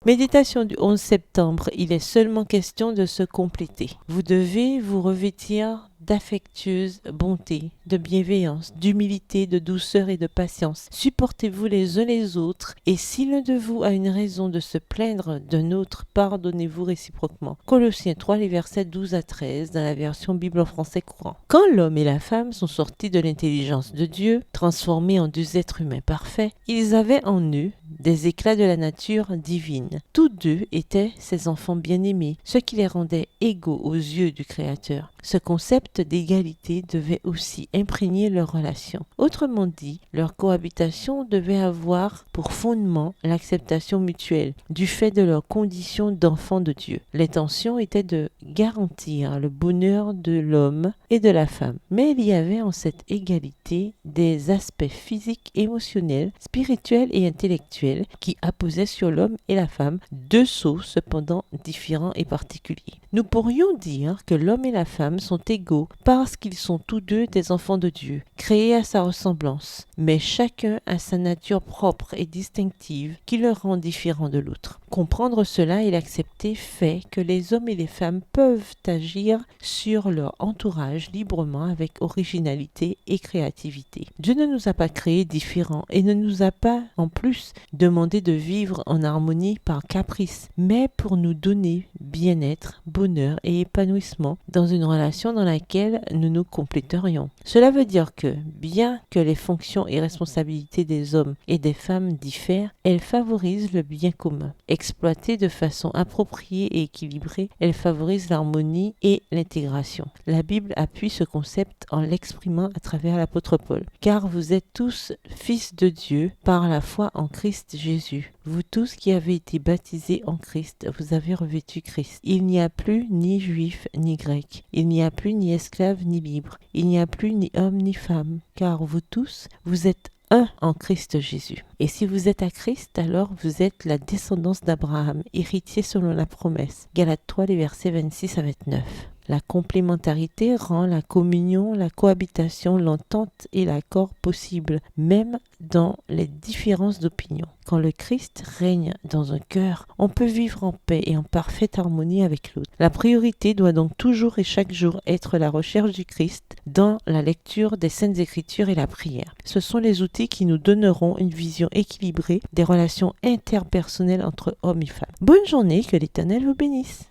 Méditation du 11 septembre, il est seulement question de se compléter. Vous devez vous revêtir d'affectueuse bonté, de bienveillance, d'humilité, de douceur et de patience. Supportez-vous les uns les autres, et si l'un de vous a une raison de se plaindre d'un autre, pardonnez-vous réciproquement. Colossiens 3, les versets 12 à 13, dans la version Bible en français courant. Quand l'homme et la femme sont sortis de l'intelligence de Dieu, transformés en deux êtres humains parfaits, ils avaient en eux des éclats de la nature divine. Tous deux étaient ses enfants bien-aimés, ce qui les rendait égaux aux yeux du Créateur. Ce concept d'égalité devait aussi imprégner leur relation. Autrement dit, leur cohabitation devait avoir pour fondement l'acceptation mutuelle du fait de leur condition d'enfants de Dieu. L'intention était de garantir le bonheur de l'homme et de la femme. Mais il y avait en cette égalité des aspects physiques, émotionnels, spirituels et intellectuels qui apposaient sur l'homme et la femme deux sceaux cependant différents et particuliers. Nous pourrions dire que l'homme et la femme sont égaux parce qu'ils sont tous deux des enfants de Dieu, créés à sa ressemblance, mais chacun a sa nature propre et distinctive qui le rend différent de l'autre. Comprendre cela et l'accepter fait que les hommes et les femmes peuvent agir sur leur entourage librement avec originalité et créativité. Dieu ne nous a pas créés différents et ne nous a pas en plus demandé de vivre en harmonie par caprice, mais pour nous donner bien-être, bonheur et épanouissement dans une relation dans laquelle nous nous compléterions. Cela veut dire que, bien que les fonctions et responsabilités des hommes et des femmes diffèrent, elles favorisent le bien commun. Exploitées de façon appropriée et équilibrée, elles favorisent l'harmonie et l'intégration. La Bible appuie ce concept en l'exprimant à travers l'apôtre Paul. Car vous êtes tous fils de Dieu par la foi en Christ Jésus. Vous tous qui avez été baptisés en Christ, vous avez revêtu Christ. Il n'y a plus ni juif ni grec. Il n'y a plus ni esclave ni libre. Il n'y a plus ni homme ni femme. Car vous tous, vous êtes un en Christ Jésus. Et si vous êtes à Christ, alors vous êtes la descendance d'Abraham, héritier selon la promesse. Galates 3, les versets 26 à 29. La complémentarité rend la communion, la cohabitation, l'entente et l'accord possible, même dans les différences d'opinion. Quand le Christ règne dans un cœur, on peut vivre en paix et en parfaite harmonie avec l'autre. La priorité doit donc toujours et chaque jour être la recherche du Christ dans la lecture des Saintes Écritures et la prière. Ce sont les outils qui nous donneront une vision équilibrée des relations interpersonnelles entre hommes et femmes. Bonne journée, que l'Éternel vous bénisse.